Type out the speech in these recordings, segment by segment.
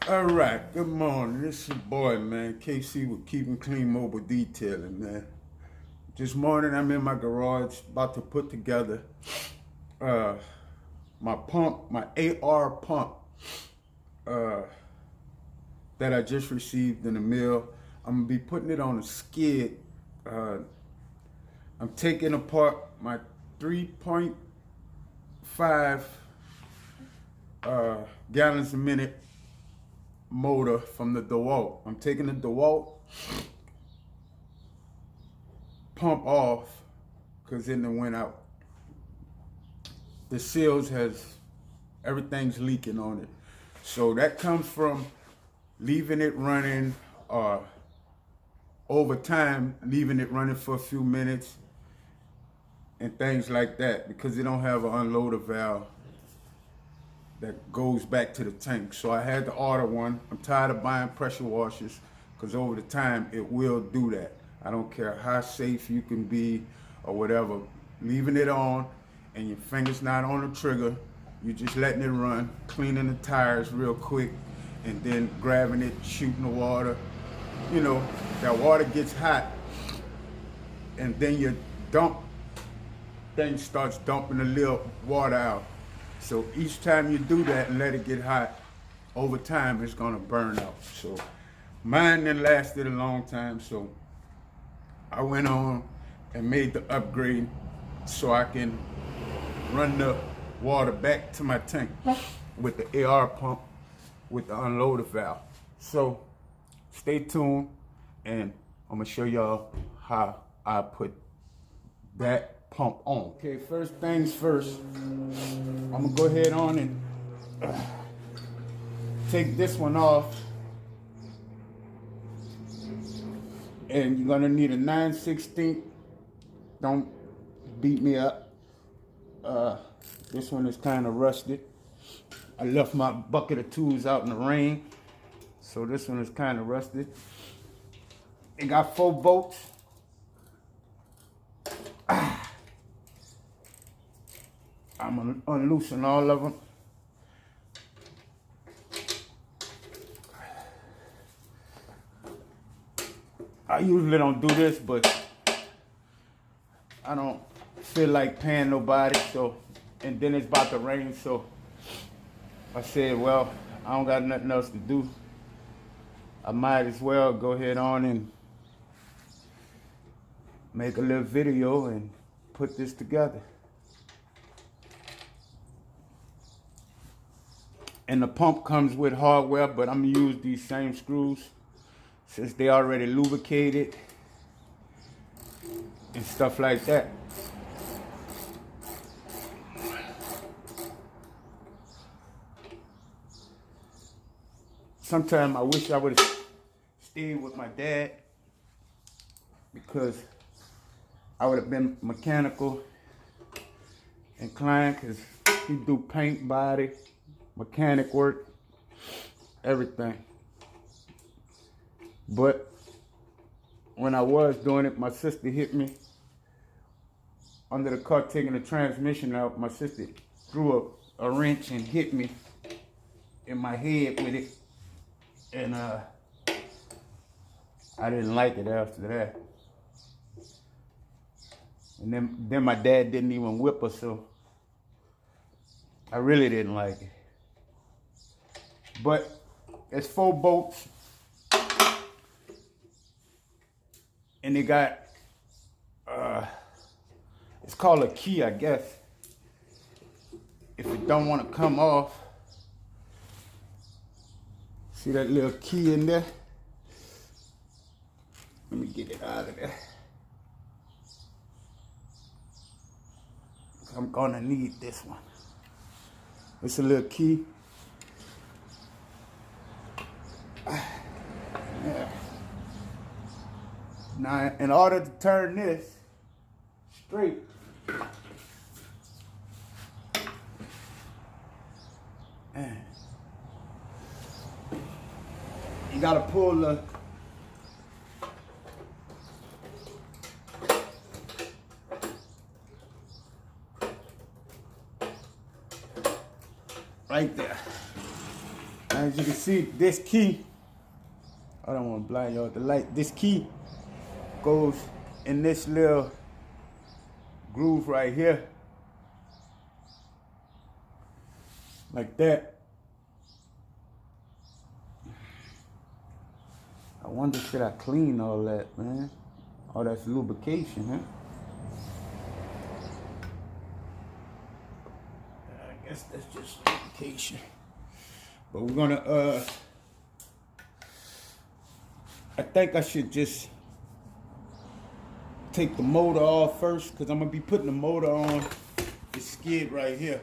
All right, good morning. This is your boy, man, KC with Keeping Clean Mobile Detailing, man. This morning I'm in my garage about to put together my pump, my AR pump that I just received in the mail. I'm gonna be putting it on a skid. I'm taking apart my 3.5 gallons a minute motor from the DeWalt. I'm taking the DeWalt pump off because it went out. The seals everything's leaking on it. So that comes from leaving it running over time, leaving it running for a few minutes and things like that, because it don't have an unloader valve that goes back to the tank. So I had to order one. I'm tired of buying pressure washers because over the time it will do that. I don't care how safe you can be or whatever. Leaving it on and your finger's not on the trigger, you're just letting it run, cleaning the tires real quick, and then grabbing it, shooting the water. You know, that water gets hot and then your dump thing starts dumping a little water out. So each time you do that and let it get hot, over time it's gonna burn out. So mine then lasted a long time, so I went on and made the upgrade so I can run the water back to my tank with the AR pump with the unloader valve. So stay tuned and I'm gonna show y'all how I put that pump on. Okay, first things first, I'm gonna go ahead on and take this one off, and you're gonna need a 9/16. Don't beat me up. This one is kind of rusted. I left my bucket of tools out in the rain, so this one is kind of rusted. It got 4 bolts. I'm gonna unloosen all of them. I usually don't do this, but I don't feel like paying nobody, so, and then it's about to rain, so I said, well, I don't got nothing else to do. I might as well go ahead on and make a little video and put this together. And the pump comes with hardware, but I'm gonna use these same screws since they already lubricated and stuff like that. Sometimes I wish I would have stayed with my dad, because I would have been mechanical inclined, because he do paint, body, mechanic work, everything. But when I was doing it, my sister hit me under the car taking the transmission out. My sister threw a wrench and hit me in my head with it, and I didn't like it after that. And then my dad didn't even whip her, so I really didn't like it. But it's 4 bolts, and they got, it's called a key, I guess. If it don't want to come off, see that little key in there? Let me get it out of there. I'm gonna need this one. It's a little key. Yeah. Now, in order to turn this straight, you gotta pull the right there. As you can see, this key, I don't want to blind y'all with the light. This key goes in this little groove right here. Like that. I wonder, should I clean all that, man? Oh, that's lubrication, huh? I guess that's just lubrication. But we're gonna, I think I should just take the motor off first, because I'm gonna be putting the motor on the skid right here.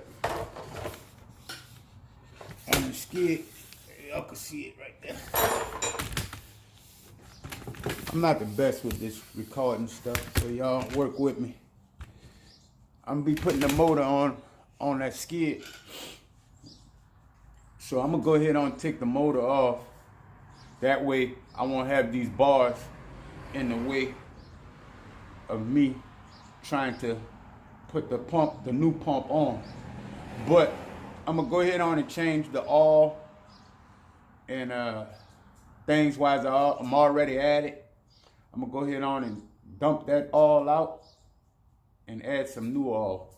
On the skid, y'all can see it right there. I'm not the best with this recording stuff, so y'all work with me. I'm gonna be putting the motor on that skid. So I'm gonna go ahead and take the motor off. That way I won't have these bars in the way of me trying to put the new pump on. But I'm gonna go ahead on and change the oil and things wise I'm already at it. I'm gonna go ahead on and dump that oil out and add some new oil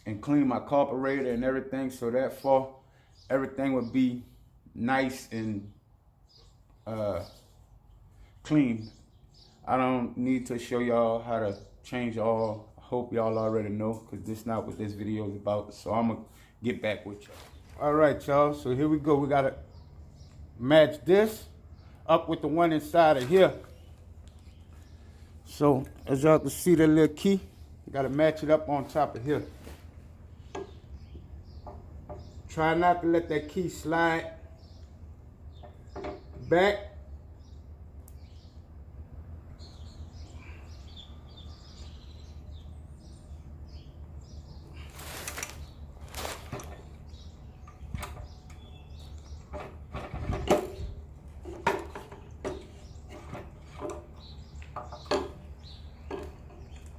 and clean my carburetor and everything, so that everything would be nice and clean. I don't need to show y'all how to change oil. I hope y'all already know, because this is not what this video is about. So I'm gonna get back with y'all. All right, y'all, so here we go. We gotta match this up with the one inside of here. So as y'all can see, the little key, you gotta match it up on top of here. Try not to let that key slide back.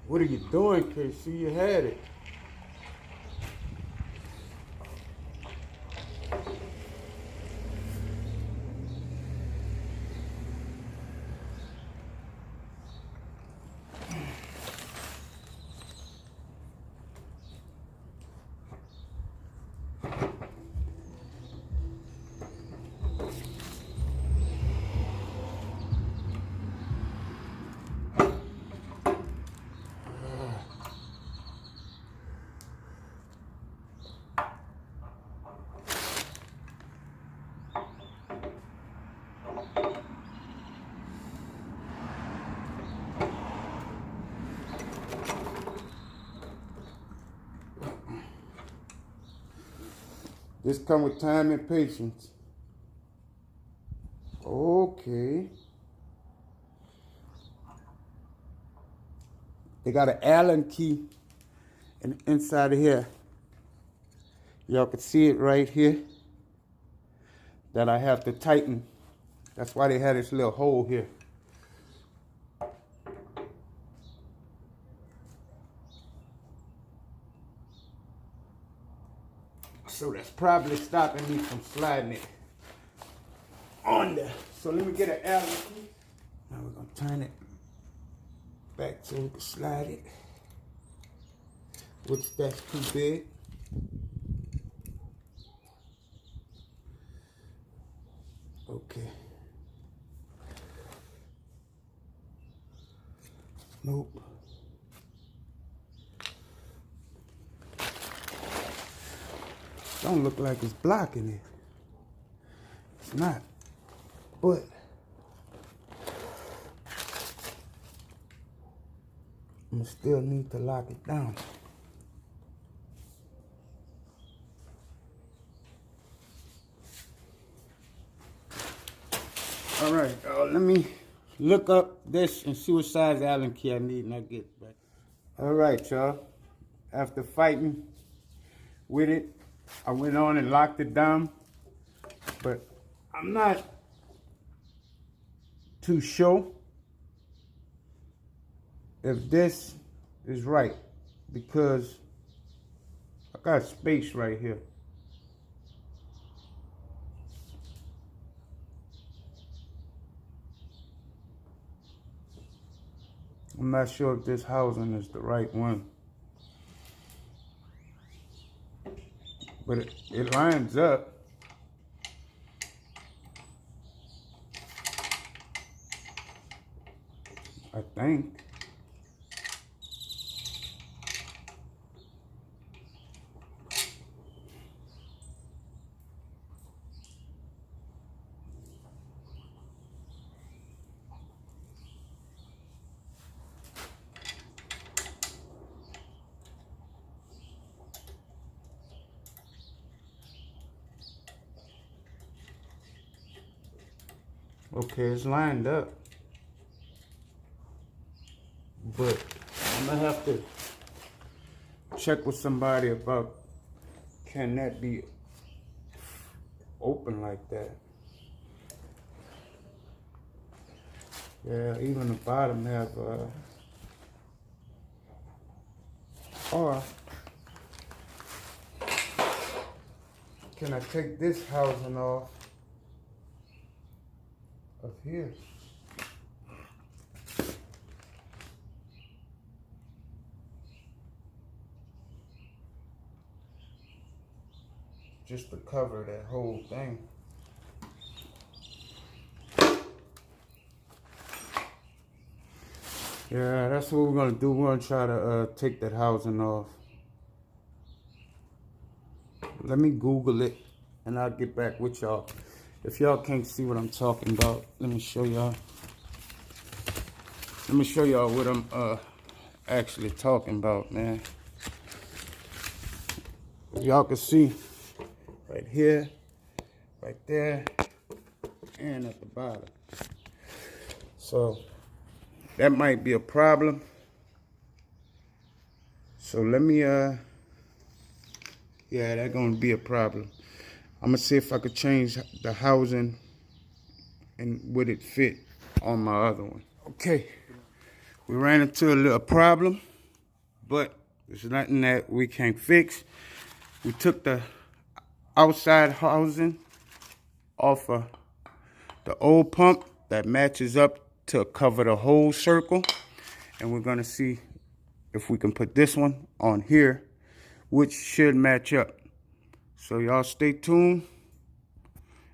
What are you doing, KC? You had it. This come with time and patience. Okay. They got an Allen key inside of here. Y'all can see it right here that I have to tighten. That's why they had this little hole here. So that's probably stopping me from sliding it on there. So let me get an Allen key. Now we're gonna turn it back so we can slide it, which that's too big. Okay. Nope. Don't look like it's blocking it. It's not. But I'm still need to lock it down. All right, let me look up this and see what size Allen key I need, and I'll get back. All right, y'all. After fighting with it, I went on and locked it down, but I'm not too sure if this is right, because I got space right here. I'm not sure if this housing is the right one, but it lines up. I think. Okay, it's lined up, but I'm gonna have to check with somebody about, can that be open like that? Yeah, even the bottom have or can I take this housing off of here? Just to cover that whole thing. Yeah, that's what we're gonna do. We're gonna try to take that housing off. Let me Google it and I'll get back with y'all. If y'all can't see what I'm talking about, let me show y'all. Let me show y'all what I'm actually talking about, man. Y'all can see right here, right there, and at the bottom. So that might be a problem. So let me yeah, that's gonna be a problem. I'm gonna see if I could change the housing and would it fit on my other one. Okay, we ran into a little problem, but there's nothing that we can't fix. We took the outside housing off of the old pump that matches up to cover the whole circle, and we're gonna see if we can put this one on here, which should match up. So y'all stay tuned,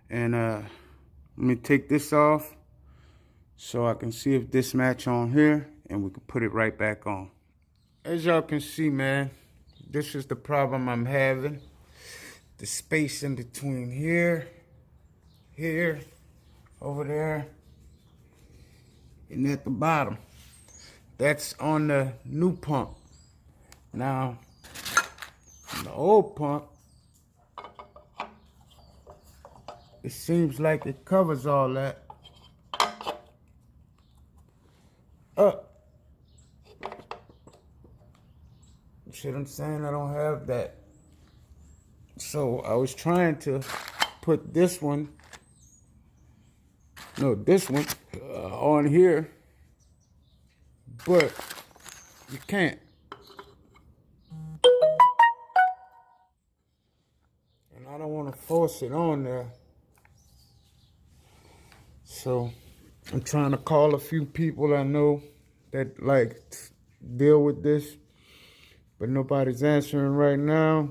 and let me take this off so I can see if this match on here, and we can put it right back on. As y'all can see, man, this is the problem I'm having. The space in between here, over there, and at the bottom. That's on the new pump. Now, on the old pump, it seems like it covers all that up. See what I'm saying? I don't have that. So I was trying to put this one, on here, but you can't. And I don't want to force it on there. So I'm trying to call a few people I know that like deal with this, but nobody's answering right now.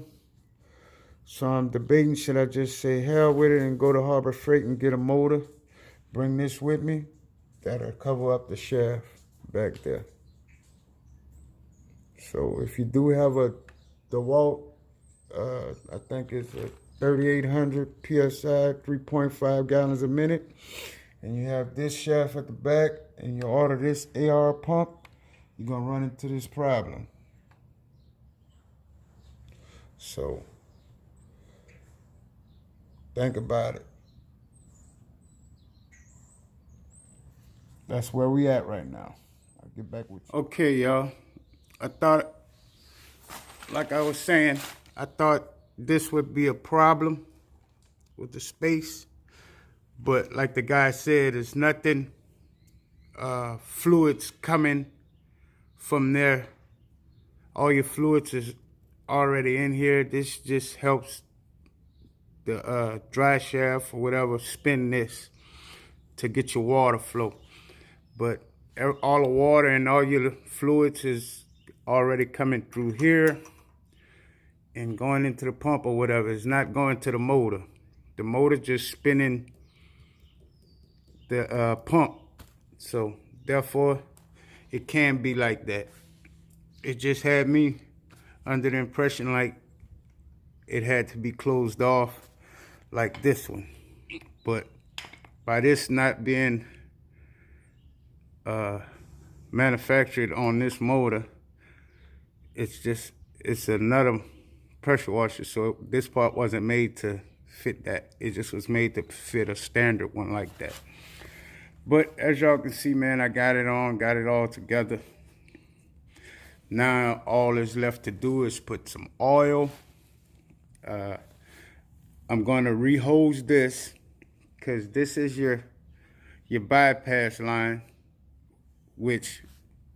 So I'm debating, should I just say hell with it and go to Harbor Freight and get a motor, bring this with me, that'll cover up the shaft back there. So if you do have a DeWalt, I think it's a 3800 PSI, 3.5 gallons a minute, and you have this shaft at the back, and you order this AR pump, you're gonna run into this problem. So think about it. That's where we at right now. I'll get back with you. Okay, y'all. I thought, like I was saying, I thought this would be a problem with the space. But like the guy said, there's nothing fluids coming from there. All your fluids is already in here. This just helps the dry shaft or whatever spin this to get your water flow. But all the water and all your fluids is already coming through here and going into the pump or whatever. It's not going to the motor. The motor just spinning the pump. So therefore, it can be like that. It just had me under the impression like it had to be closed off like this one. But by this not being manufactured on this motor, it's another pressure washer. So this part wasn't made to fit that. It just was made to fit a standard one like that. But as y'all can see, man, I got it on, got it all together. Now all that's left to do is put some oil. I'm going to re-hose this because this is your bypass line, which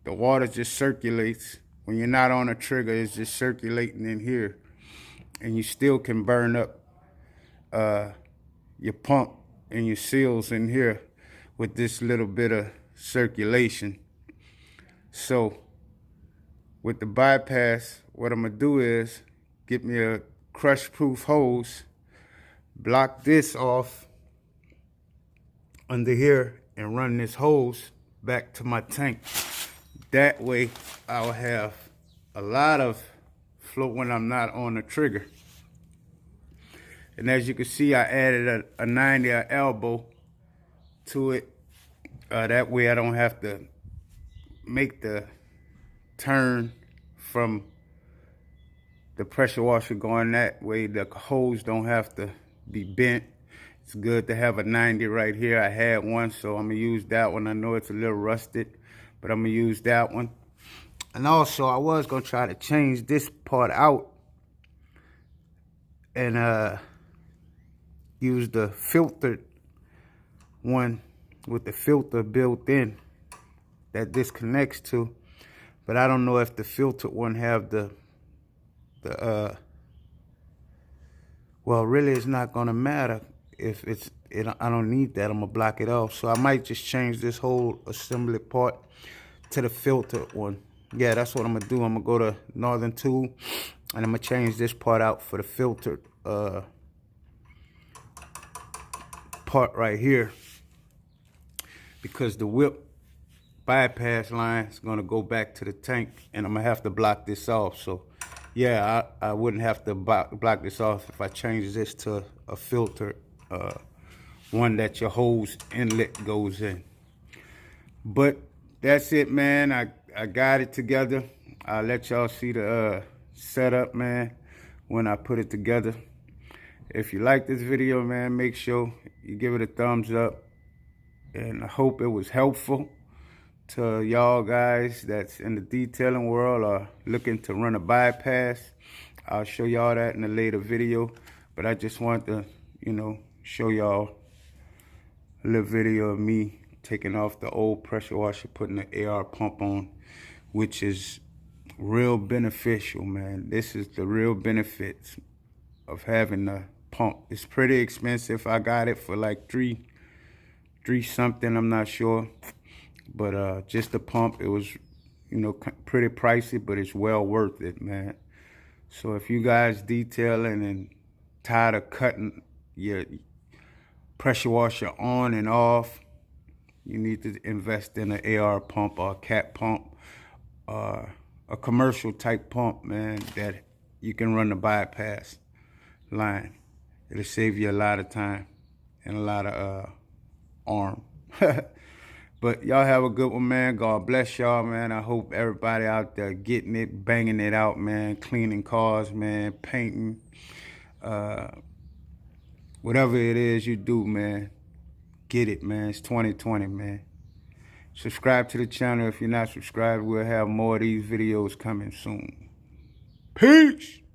the water just circulates. When you're not on a trigger, it's just circulating in here. And you still can burn up your pump and your seals in here with this little bit of circulation. So with the bypass, what I'm gonna do is get me a crush-proof hose, block this off under here, and run this hose back to my tank. That way I'll have a lot of flow when I'm not on the trigger. And as you can see, I added a 90 elbow to it. That way I don't have to make the turn from the pressure washer going that way. The hose don't have to be bent. It's good to have a 90 right here. I had one, so I'm gonna use that one. I know it's a little rusted, but I'm gonna use that one. And also, I was gonna try to change this part out and use the filtered one with the filter built in that this connects to. But I don't know if the filtered one have well, really it's not gonna matter if I don't need that. I'm gonna block it off. So I might just change this whole assembly part to the filtered one. Yeah, that's what I'm gonna do. I'm gonna go to Northern Tool and I'm gonna change this part out for the filtered part right here, because the whip bypass line is gonna go back to the tank and I'm gonna have to block this off. So yeah, I wouldn't have to block this off if I change this to a filtered one that your hose inlet goes in. But that's it, man. I got it together. I'll let y'all see the setup, man, when I put it together. If you like this video, man, make sure you give it a thumbs up. And I hope it was helpful to y'all guys that's in the detailing world or looking to run a bypass. I'll show y'all that in a later video. But I just want to, you know, show y'all a little video of me taking off the old pressure washer, putting the AR pump on, which is real beneficial, man. This is the real benefits of having the pump. It's pretty expensive. I got it for like three something, I'm not sure. But just the pump, it was, you know, pretty pricey, but it's well worth it, man. So if you guys detailing and tired of cutting your pressure washer on and off, you need to invest in an AR pump or a cat pump or a commercial type pump, man, that you can run the bypass line. It'll save you a lot of time and a lot of arm. But y'all have a good one, man. God bless y'all, man. I hope everybody out there getting it, banging it out, man. Cleaning cars, man. Painting. Whatever it is you do, man. Get it, man. It's 2020, man. Subscribe to the channel if you're not subscribed. We'll have more of these videos coming soon. Peace.